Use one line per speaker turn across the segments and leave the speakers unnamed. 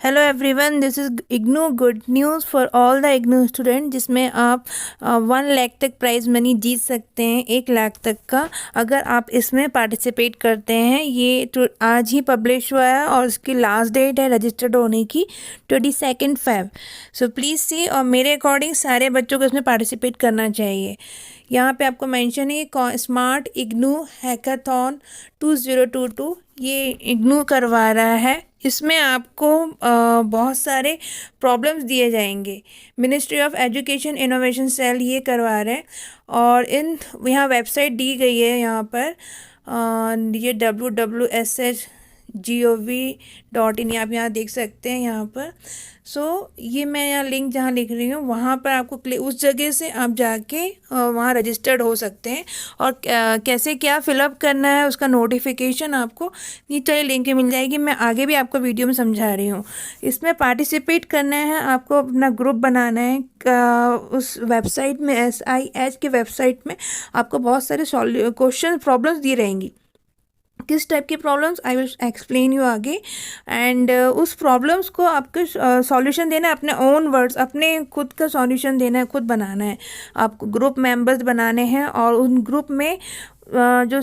Hello everyone, this is IGNOU good news for all the IGNOU student, जिसमें आप 1 लाख तक price money जीत सकते हैं, 1 लाख तक का, अगर आप इसमें पार्टिसिपेट करते हैं। ये आज ही पब्लिश हुआ है और इसकी लास्ट डेट है रजिस्टर्ड होने की 22 Feb। सो प्लीज़ सी, और मेरे अकॉर्डिंग सारे बच्चों को इसमें पार्टिसिपेट करना चाहिए। यहाँ पे आपको मेंशन है स्मार्ट इग्नू हैकाथॉन 2022, ये इग्नू करवा रहा है। इसमें आपको बहुत सारे प्रॉब्लम्स दिए जाएंगे। Ministry of education innovation cell ये करवा रहे हैं, और यहाँ वेबसाइट दी गई है। यहाँ पर ये www.sh.gov.in आप यहाँ देख सकते हैं यहाँ पर। ये मैं यहाँ लिंक जहाँ लिख रही हूँ वहाँ पर आपको उस जगह से आप जाके वहाँ रजिस्टर्ड हो सकते हैं, और कैसे क्या फिलअप करना है उसका नोटिफिकेशन आपको नीचे लिंक मिल जाएगी। मैं आगे भी आपको वीडियो में समझा रही हूँ। इसमें पार्टिसिपेट करना है, आपको अपना ग्रुप बनाना है। उस वेबसाइट में SIH की वेबसाइट में आपको बहुत सारे क्वेश्चन प्रॉब्लम्स दी रहेंगी। किस टाइप की problems, I will explain you आगे। एंड उस प्रॉब्लम्स को आपको सॉल्यूशन देना है, अपने ओन वर्ड्स, अपने खुद का सॉल्यूशन देना है, खुद बनाना है। आपको ग्रुप मेंबर्स बनाने हैं, और उन ग्रुप में जो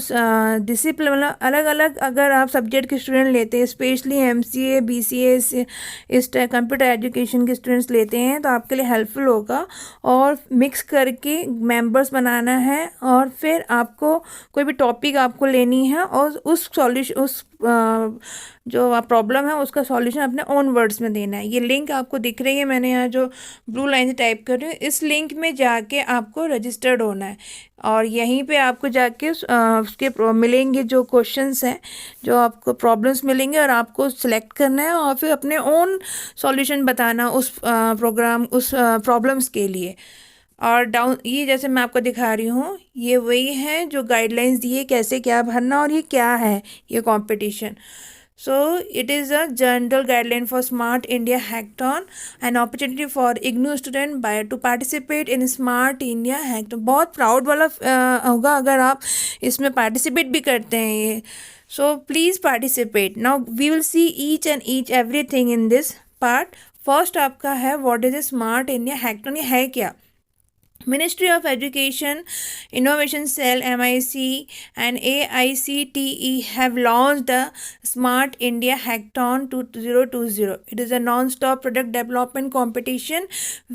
डिसिप्लिन मतलब अलग अलग अगर आप सब्जेक्ट के स्टूडेंट लेते हैं, स्पेशली MCA BCA इस कंप्यूटर एजुकेशन के स्टूडेंट्स लेते हैं, तो आपके लिए हेल्पफुल होगा। और मिक्स करके मेंबर्स बनाना है, और फिर आपको कोई भी टॉपिक आपको लेनी है, और उस सॉल्यूशन जो प्रॉब्लम है उसका सॉल्यूशन अपने ओन वर्ड्स में देना है। ये लिंक आपको दिख रही है, मैंने यहाँ जो ब्लू लाइन से टाइप कर रही हूँ, इस लिंक में जाके आपको रजिस्टर्ड होना है, और यहीं पे आपको जाके उसके मिलेंगे जो क्वेश्चंस हैं, जो आपको प्रॉब्लम्स मिलेंगे, और आपको सिलेक्ट करना है और फिर अपने ओन सॉल्यूशन बताना उस प्रॉब्लम्स के लिए। और ये जैसे मैं आपको दिखा रही हूँ, ये वही है जो गाइडलाइंस दिए कैसे क्या भरना, और ये क्या है ये competition. So it is a general guideline for Smart India Hackathon, an opportunity for IGNOU student to participate in Smart India Hackathon। बहुत प्राउड वाला होगा अगर आप इसमें पार्टिसिपेट भी करते हैं ये। So please participate। Now we will see each everything in this part। First आपका है what is a Smart India Hackathon, ये है क्या। Ministry of Education Innovation Cell MIC and AICTE have launched the Smart India Hackathon 2020। It is a non-stop product development competition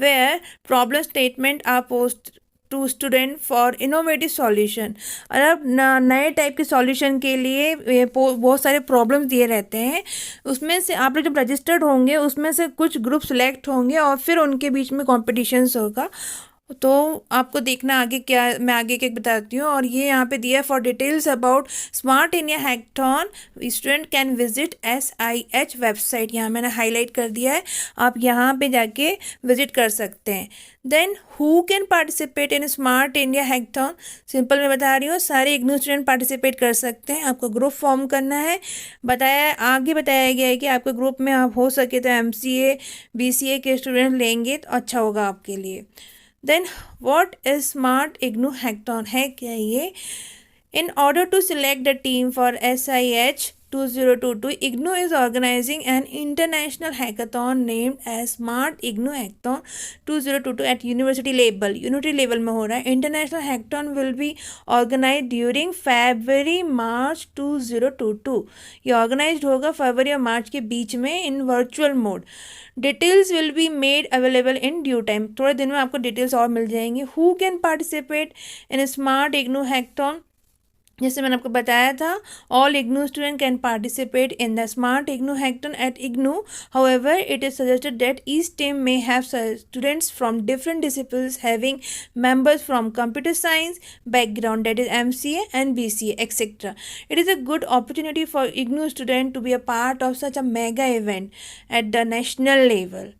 where problem statement are posed to student for innovative solution. अब नए type के solution के लिए बहुत सारे problems दिए रहते हैं, उसमें से आप लोग जब रजिस्टर्ड होंगे उसमें से कुछ ग्रुप सेलेक्ट होंगे, और फिर उनके बीच में कॉम्पिटिशन्स होगा। तो आपको देखना आगे क्या, मैं आगे क्या बताती हूँ। और ये यहाँ पे दिया है, for details about smart India hackathon student can visit SIH website, यहाँ मैंने हाईलाइट कर दिया है, आप यहाँ पे जाके विजिट कर सकते हैं। Then who can participate in smart India hackathon, simple मैं बता रही हूँ, सारे इग्नू स्टूडेंट पार्टिसिपेट कर सकते हैं। आपको ग्रुप फॉर्म करना है, आगे बताया गया है कि आपके ग्रुप में आप हो सके तो MCA BCA के स्टूडेंट लेंगे तो अच्छा होगा आपके लिए। Then what is smart IGNOU hackathon, है क्या ये। In order to select the team for SIH 2022, IGNOU is organizing an international hackathon named as Smart IGNOU Hackathon 2022 at university level। University level में हो रहा है। International hackathon will be organise during February-March 2022। ये organise होगा फरवरी और मार्च के बीच में in virtual mode. Details will be made available in due time, थोड़े दिन में आपको डिटेल्स और मिल जाएंगी। Who can participate in smart IGNOU hackathon, जैसे मैंने आपको बताया था, all IGNOU student can participate in the smart IGNOU hackathon at IGNOU. However it is suggested that each team may have students from different disciplines having members from computer science background, that is MCA and BCA etc. It is a good opportunity for IGNOU student to be a part of such a mega event at the national level।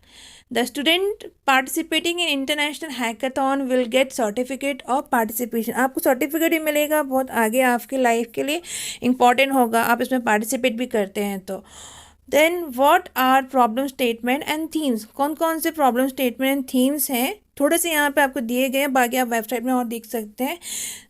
The student participating in international hackathon will get certificate of participation। आपको certificate भी मिलेगा, बहुत आगे आपके life के लिए important होगा आप इसमें पार्टिसिपेट भी करते हैं तो। Then what are problem statement and themes, कौन कौन से प्रॉब्लम स्टेटमेंट एंड थीम्स हैं थोड़े से यहाँ पे आपको दिए गए हैं, बाकी आप वेबसाइट में और देख सकते हैं।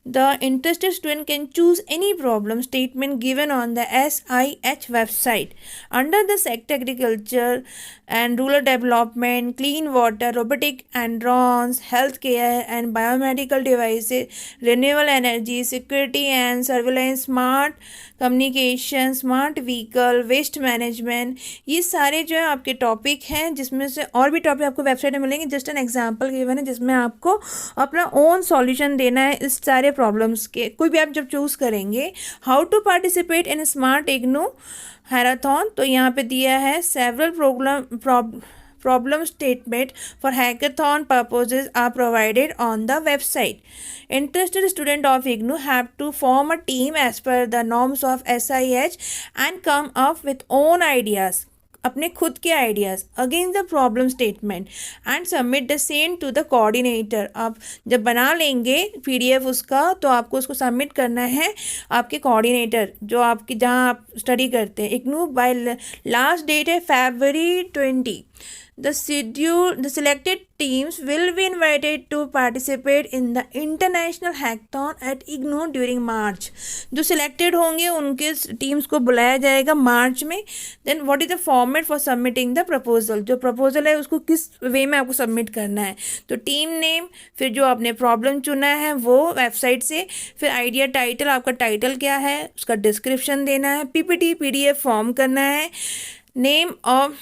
The interested student can choose any problem statement given on the SIH website under the sector agriculture and rural development, clean water, robotic and drones, health care and biomedical devices, renewable energy, security and surveillance, smart communication, smart vehicle, waste management. ये सारे जो है आपके topic हैं, जिसमें से और भी टॉपिक आपको वेबसाइट में मिलेंगे। जस्ट एन एग्जांपल गिवन है जिसमें आपको अपना ओन सॉल्यूशन देना है इस सारे प्रॉब्लम्स के। कोई भी आप जब चूज़ करेंगे, how to participate in smart IGNOU hackathon, तो यहाँ पे दिया है several problem statement for hackathon purposes are provided on the website. Interested student of IGNOU have to form a team as per the norms of SIH and come up with own ideas, अपने खुद के ideas against the problem statement and submit the same to the coordinator. आप जब बना लेंगे PDF उसका, तो आपको उसको सबमिट करना है आपके कोऑर्डिनेटर जो आपकी जहाँ आप स्टडी करते हैं। इग्नू बाय लास्ट डेट है February 20। The selected teams will be invited to participate in the international hackathon at IGNOU during March। जो सिलेक्टेड होंगे उनके टीम्स को बुलाया जाएगा मार्च में। Then what is the format for submitting the proposal, जो proposal है उसको किस वे में आपको सबमिट करना है। तो टीम नेम, फिर जो आपने प्रॉब्लम चुना है वो वेबसाइट से, फिर आइडिया टाइटल, आपका टाइटल क्या है, उसका डिस्क्रिप्शन देना है, PPT PDF फॉर्म करना है, name of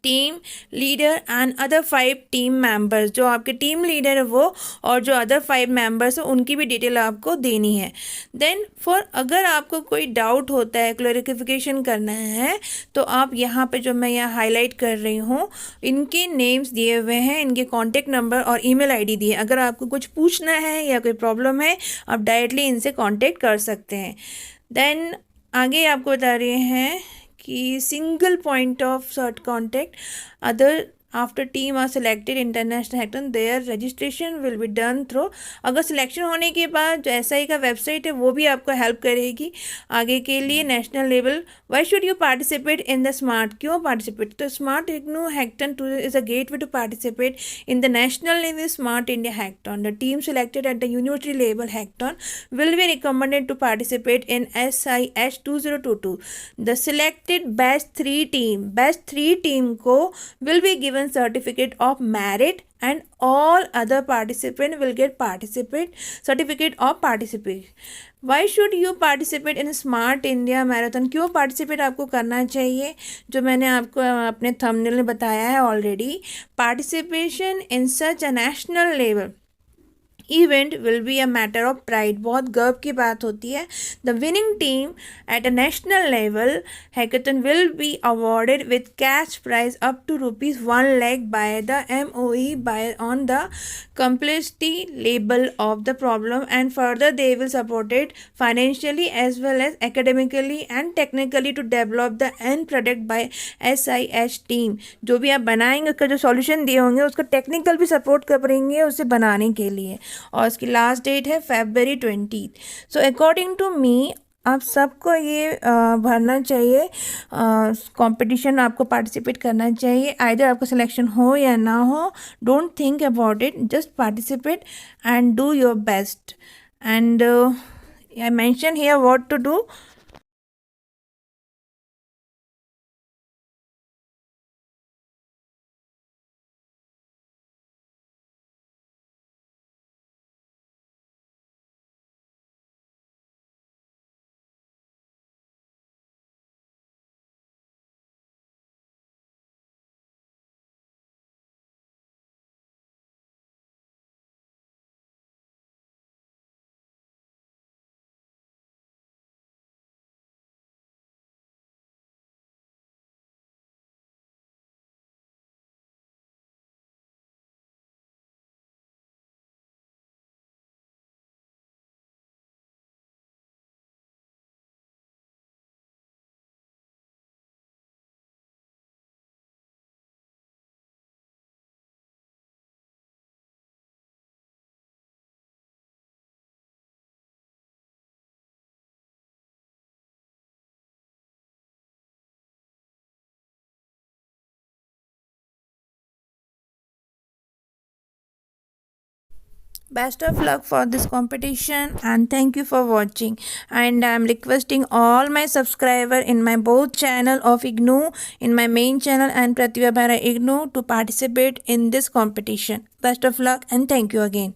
team leader and other 5 team members, जो आपके टीम लीडर है वो और जो अदर 5 मेंबर्स है उनकी भी डिटेल आपको देनी है। देन फॉर अगर आपको कोई डाउट होता है, क्लैरिफिकेशन करना है, तो आप यहाँ पे जो मैं यहाँ हाईलाइट कर रही हूँ इनके नेम्स दिए हुए हैं, इनके कॉन्टेक्ट नंबर और ईमेल ID दिए। अगर आपको कुछ पूछना है या कोई प्रॉब्लम है, आप डायरेक्टली इनसे कॉन्टेक्ट कर सकते हैं। देन आगे आपको बता रहे हैं कि single point of sort contact other after team are selected international hackathon their registration will be done through. अगर सिलेक्शन होने के बाद जो SI का वेबसाइट है वो भी आपको हेल्प करेगी आगे के लिए। National level, why should you participate in the smart, क्यों पार्टिसिपेट, तो smart IGNOU hackathon two is a gateway to participate in the national level smart India hackathon. The team selected at the university level hackathon will be recommended to participate in SIH 2022। The selected best 3 team को will be given certificate of merit and all other participant will get certificate of participation। Why should you participate in Smart India Marathon, क्यों participate आपको करना चाहिए, जो मैंने आपको अपने thumbnail में बताया है already. Participation in such a national level event will be a matter of pride, बहुत गर्व की बात होती है। The winning team at a national level hackathon will be awarded with cash prize up to ₹1,00,000 by the MOE by on the complexity label of the problem, and further they will support it financially as well as academically and technically to develop the end product by SIH team। जो भी आप बनाएंगे उसका जो solution दिए होंगे उसका technical भी सपोर्ट करेंगे उसे बनाने के लिए, और इसकी लास्ट डेट है February 20। So according to me आप सबको ये भरना चाहिए, कंपटीशन आपको पार्टिसिपेट करना चाहिए। आइदर आपका सिलेक्शन हो या ना हो, don't think about it, just participate and do your best. And I mention here what to do. Best of luck for this competition and thank you for watching. And I am requesting all my subscriber in my both channel of IGNOU, in my main channel and Pratibha Bhara IGNOU, to participate in this competition. Best of luck and thank you again.